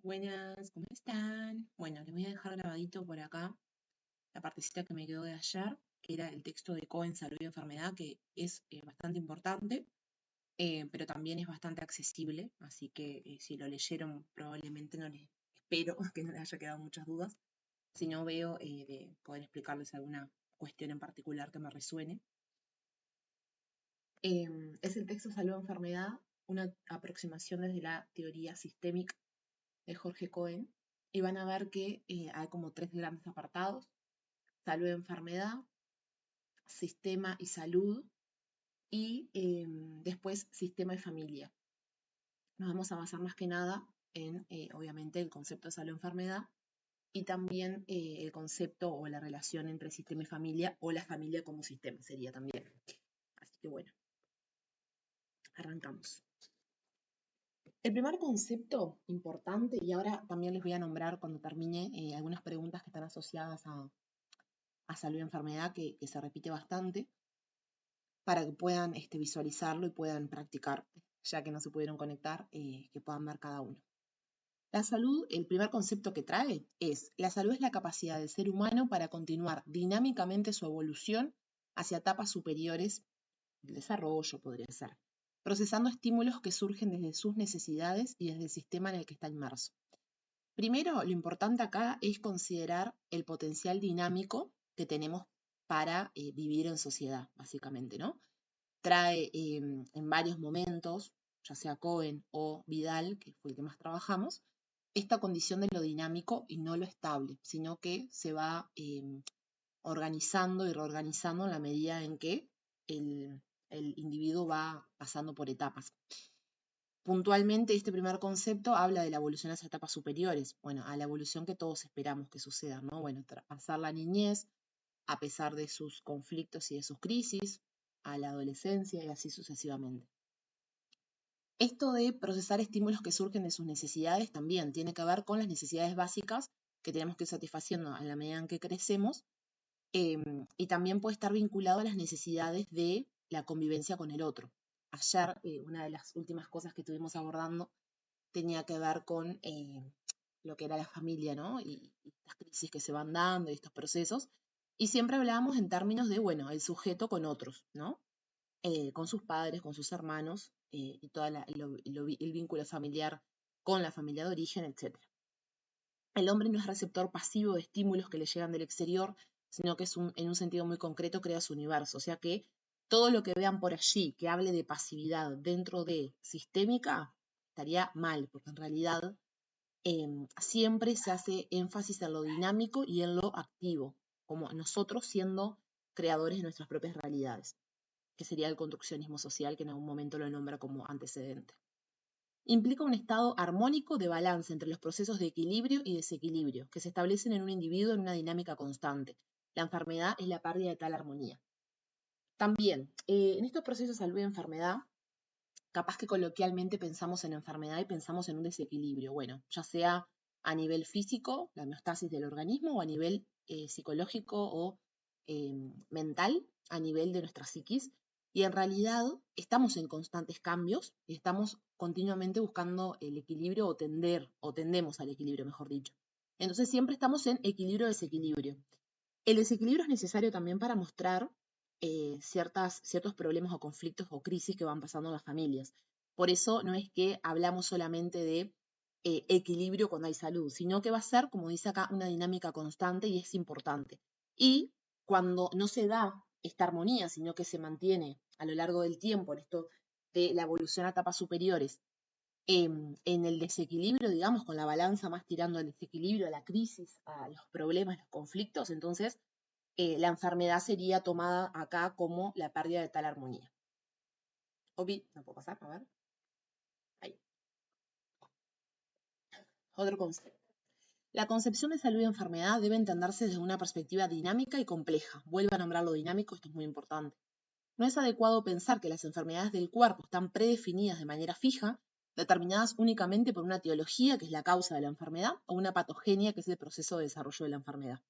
Buenas, ¿cómo están? Bueno, les voy a dejar grabadito por acá la partecita que me quedó de ayer, que era el texto de Cohen, Salud y Enfermedad, que es bastante importante, pero también es bastante accesible, así que si lo leyeron probablemente no les espero que no les haya quedado muchas dudas, si no veo de poder explicarles alguna cuestión en particular que me resuene. Es el texto Salud y Enfermedad, una aproximación desde la teoría sistémica de Jorge Cohen, y van a ver que hay como tres grandes apartados: salud y enfermedad, sistema y salud, y después sistema y familia. Nos vamos a basar más que nada en, obviamente, el concepto de salud y enfermedad, y también el concepto o la relación entre sistema y familia, o la familia como sistema sería también. Así que bueno, arrancamos. El primer concepto importante, y ahora también les voy a nombrar cuando termine algunas preguntas que están asociadas a salud y enfermedad, que se repite bastante, para que puedan visualizarlo y puedan practicar, ya que no se pudieron conectar, que puedan ver cada uno. La salud, el primer concepto que trae es: la salud es la capacidad del ser humano para continuar dinámicamente su evolución hacia etapas superiores del desarrollo, podría ser, procesando estímulos que surgen desde sus necesidades y desde el sistema en el que está inmerso. Primero, lo importante acá es considerar el potencial dinámico que tenemos para vivir en sociedad, básicamente, ¿no? Trae en varios momentos, ya sea Cohen o Vidal, que fue el que más trabajamos, esta condición de lo dinámico y no lo estable, sino que se va organizando y reorganizando en la medida en que el individuo va pasando por etapas. Puntualmente, este primer concepto habla de la evolución hacia etapas superiores, bueno, a la evolución que todos esperamos que suceda, ¿no? Bueno, pasar la niñez, a pesar de sus conflictos y de sus crisis, a la adolescencia y así sucesivamente. Esto de procesar estímulos que surgen de sus necesidades también tiene que ver con las necesidades básicas que tenemos que ir satisfaciendo en la medida en que crecemos, y también puede estar vinculado a las necesidades de la convivencia con el otro. Ayer, una de las últimas cosas que estuvimos abordando tenía que ver con lo que era la familia, ¿no? Y estas crisis que se van dando y estos procesos. Y siempre hablábamos en términos de, bueno, el sujeto con otros, ¿no? Con sus padres, con sus hermanos, y todo el vínculo familiar con la familia de origen, etc. El hombre no es receptor pasivo de estímulos que le llegan del exterior, sino que en un sentido muy concreto crea su universo. O sea que todo lo que vean por allí que hable de pasividad dentro de sistémica estaría mal, porque en realidad siempre se hace énfasis en lo dinámico y en lo activo, como nosotros siendo creadores de nuestras propias realidades, que sería el construccionismo social, que en algún momento lo nombra como antecedente. Implica un estado armónico de balance entre los procesos de equilibrio y desequilibrio que se establecen en un individuo en una dinámica constante. La enfermedad es la pérdida de tal armonía. También, en estos procesos de salud y enfermedad, capaz que coloquialmente pensamos en enfermedad y pensamos en un desequilibrio, bueno, ya sea a nivel físico, la homeostasis del organismo, o a nivel psicológico o mental, a nivel de nuestra psiquis. Y en realidad estamos en constantes cambios y estamos continuamente buscando el equilibrio, o tendemos al equilibrio, mejor dicho. Entonces siempre estamos en equilibrio-desequilibrio. El desequilibrio es necesario también para mostrar ciertos problemas o conflictos o crisis que van pasando en las familias. Por eso no es que hablamos solamente de equilibrio cuando hay salud, sino que va a ser, como dice acá, una dinámica constante y es importante. Y cuando no se da esta armonía, sino que se mantiene a lo largo del tiempo en esto de la evolución a etapas superiores, en el desequilibrio, digamos, con la balanza más tirando al desequilibrio, a la crisis, a los problemas, los conflictos, entonces la enfermedad sería tomada acá como la pérdida de tal armonía. Obi, no puedo pasar, a ver. Ahí. Otro concepto. La concepción de salud y enfermedad debe entenderse desde una perspectiva dinámica y compleja. Vuelvo a nombrar lo dinámico, esto es muy importante. No es adecuado pensar que las enfermedades del cuerpo están predefinidas de manera fija, determinadas únicamente por una etiología, que es la causa de la enfermedad, o una patogenia, que es el proceso de desarrollo de la enfermedad.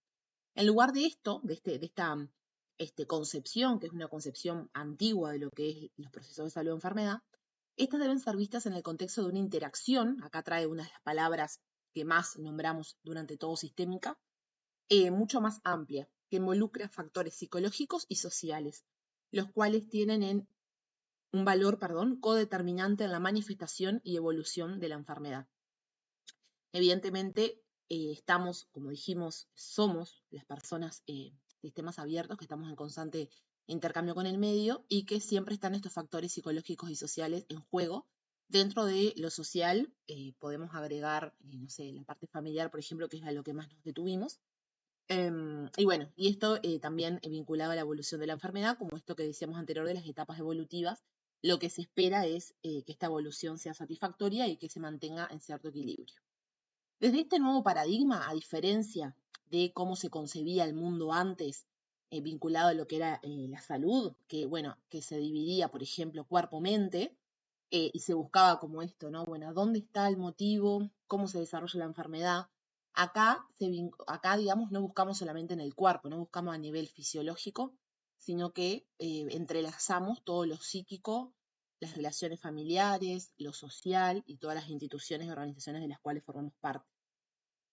En lugar de esto, de esta concepción, que es una concepción antigua de lo que es los procesos de salud o enfermedad, estas deben ser vistas en el contexto de una interacción. Acá trae unas palabras que más nombramos durante todo sistémica, mucho más amplia, que involucra factores psicológicos y sociales, los cuales tienen un valor, codeterminante en la manifestación y evolución de la enfermedad. Evidentemente, estamos, como dijimos, somos las personas, sistemas abiertos, que estamos en constante intercambio con el medio y que siempre están estos factores psicológicos y sociales en juego. Dentro de lo social, podemos agregar, no sé, la parte familiar, por ejemplo, que es a lo que más nos detuvimos. Y bueno, y esto también vinculado a la evolución de la enfermedad, como esto que decíamos anterior de las etapas evolutivas, lo que se espera es que esta evolución sea satisfactoria y que se mantenga en cierto equilibrio. Desde este nuevo paradigma, a diferencia de cómo se concebía el mundo antes, vinculado a lo que era la salud, que bueno, que se dividía, por ejemplo, cuerpo-mente, y se buscaba como esto, ¿no? Bueno, ¿dónde está el motivo? ¿Cómo se desarrolla la enfermedad? Acá, digamos, no buscamos solamente en el cuerpo, no buscamos a nivel fisiológico, sino que entrelazamos todo lo psíquico, las relaciones familiares, lo social y todas las instituciones y organizaciones de las cuales formamos parte.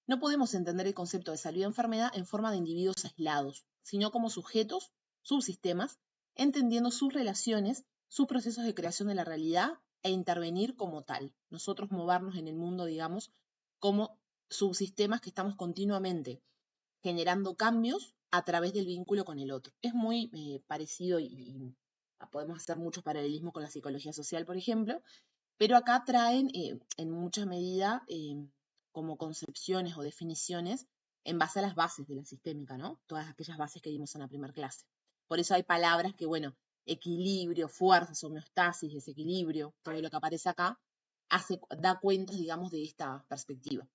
No podemos entender el concepto de salud y enfermedad en forma de individuos aislados, sino como sujetos, subsistemas, entendiendo sus relaciones, sus procesos de creación de la realidad e intervenir como tal. Nosotros movernos en el mundo, digamos, como subsistemas que estamos continuamente generando cambios a través del vínculo con el otro. Es muy parecido y podemos hacer muchos paralelismos con la psicología social, por ejemplo, pero acá traen en mucha medida como concepciones o definiciones en base a las bases de la sistémica, ¿no? Todas aquellas bases que vimos en la primera clase. Por eso hay palabras que, bueno, equilibrio, fuerzas, homeostasis, desequilibrio, todo lo que aparece acá, da cuenta, digamos, de esta perspectiva.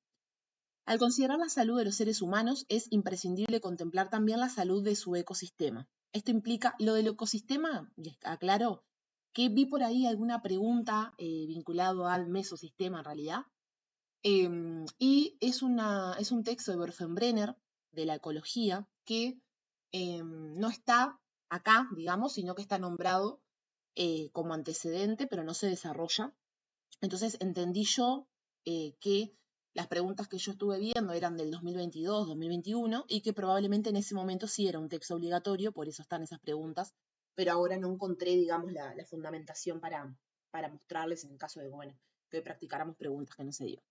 Al considerar la salud de los seres humanos, es imprescindible contemplar también la salud de su ecosistema. Esto implica lo del ecosistema, y aclaro, que vi por ahí alguna pregunta vinculado al mesosistema en realidad, y es un texto de Börfenbrenner de la ecología que no está acá, digamos, sino que está nombrado como antecedente, pero no se desarrolla. Entonces entendí yo que las preguntas que yo estuve viendo eran del 2022, 2021 y que probablemente en ese momento sí era un texto obligatorio, por eso están esas preguntas, pero ahora no encontré, digamos, la fundamentación para mostrarles en el caso de, bueno, que hoy practicáramos preguntas que no se dio.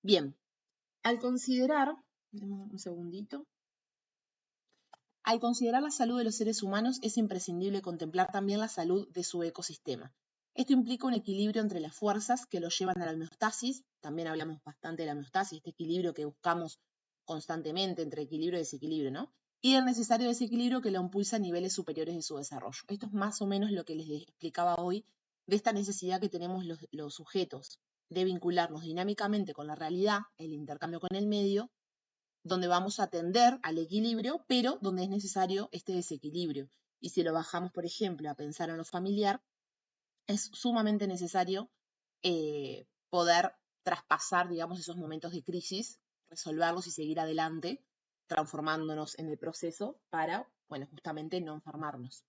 Bien, al considerar, un segundito, al considerar la salud de los seres humanos es imprescindible contemplar también la salud de su ecosistema. Esto implica un equilibrio entre las fuerzas que lo llevan a la homeostasis, también hablamos bastante de la homeostasis, este equilibrio que buscamos constantemente entre equilibrio y desequilibrio, ¿no? Y el necesario desequilibrio que lo impulsa a niveles superiores de su desarrollo. Esto es más o menos lo que les explicaba hoy de esta necesidad que tenemos los sujetos de vincularnos dinámicamente con la realidad, el intercambio con el medio, donde vamos a tender al equilibrio, pero donde es necesario este desequilibrio. Y si lo bajamos, por ejemplo, a pensar en lo familiar, es sumamente necesario poder traspasar, digamos, esos momentos de crisis, resolverlos y seguir adelante, transformándonos en el proceso para, bueno, justamente no enfermarnos.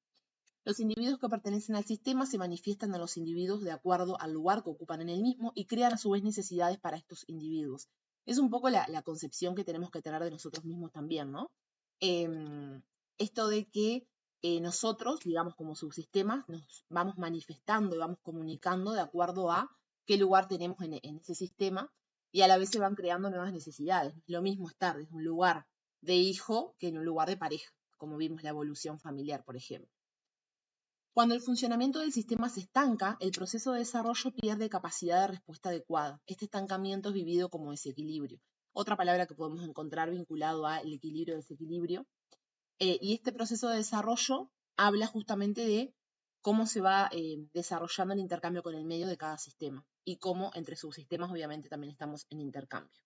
Los individuos que pertenecen al sistema se manifiestan en los individuos de acuerdo al lugar que ocupan en el mismo y crean a su vez necesidades para estos individuos. Es un poco la concepción que tenemos que tener de nosotros mismos también, ¿no? Esto de que nosotros, digamos, como subsistemas, nos vamos manifestando y vamos comunicando de acuerdo a qué lugar tenemos en ese sistema y a la vez se van creando nuevas necesidades. Lo mismo estar desde un lugar de hijo que en un lugar de pareja, como vimos la evolución familiar, por ejemplo. Cuando el funcionamiento del sistema se estanca, el proceso de desarrollo pierde capacidad de respuesta adecuada. Este estancamiento es vivido como desequilibrio. Otra palabra que podemos encontrar vinculado al equilibrio-desequilibrio. Y este proceso de desarrollo habla justamente de cómo se va desarrollando el intercambio con el medio de cada sistema y cómo entre subsistemas obviamente también estamos en intercambio.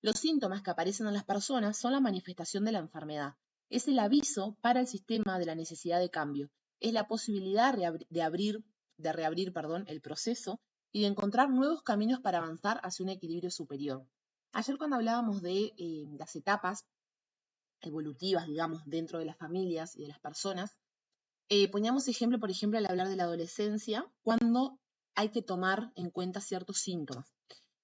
Los síntomas que aparecen en las personas son la manifestación de la enfermedad. Es el aviso para el sistema de la necesidad de cambio. Es la posibilidad de reabrir el proceso y de encontrar nuevos caminos para avanzar hacia un equilibrio superior. Ayer cuando hablábamos de las etapas evolutivas, digamos, dentro de las familias y de las personas, poníamos ejemplo, por ejemplo, al hablar de la adolescencia, cuando hay que tomar en cuenta ciertos síntomas.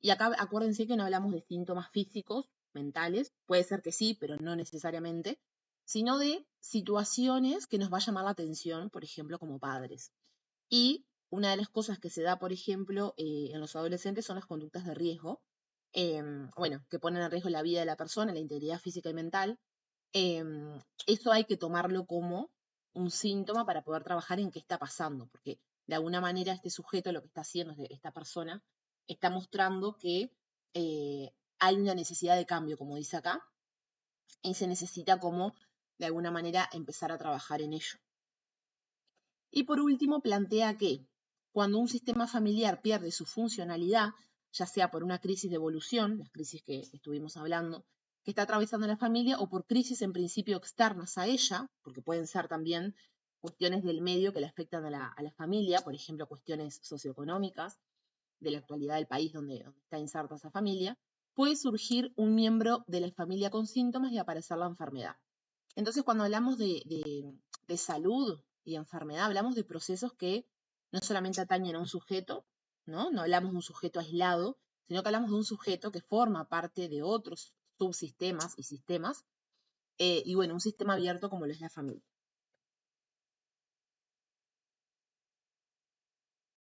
Y acá acuérdense que no hablamos de síntomas físicos, mentales, puede ser que sí, pero no necesariamente, sino de situaciones que nos va a llamar la atención, por ejemplo, como padres. Y una de las cosas que se da, por ejemplo, en los adolescentes son las conductas de riesgo, bueno, que ponen en riesgo la vida de la persona, la integridad física y mental. Eso hay que tomarlo como un síntoma para poder trabajar en qué está pasando, porque de alguna manera este sujeto lo que está haciendo, esta persona, está mostrando que hay una necesidad de cambio, como dice acá, y se necesita como de alguna manera empezar a trabajar en ello. Y por último, plantea que cuando un sistema familiar pierde su funcionalidad, ya sea por una crisis de evolución, las crisis que estuvimos hablando, que está atravesando la familia, o por crisis en principio externas a ella, porque pueden ser también cuestiones del medio que le afectan a la familia, por ejemplo, cuestiones socioeconómicas de la actualidad del país donde está inserta esa familia, puede surgir un miembro de la familia con síntomas y aparecer la enfermedad. Entonces, cuando hablamos de salud y enfermedad, hablamos de procesos que no solamente atañen a un sujeto, ¿no? No hablamos de un sujeto aislado, sino que hablamos de un sujeto que forma parte de otros subsistemas y sistemas, y bueno, un sistema abierto como lo es la familia.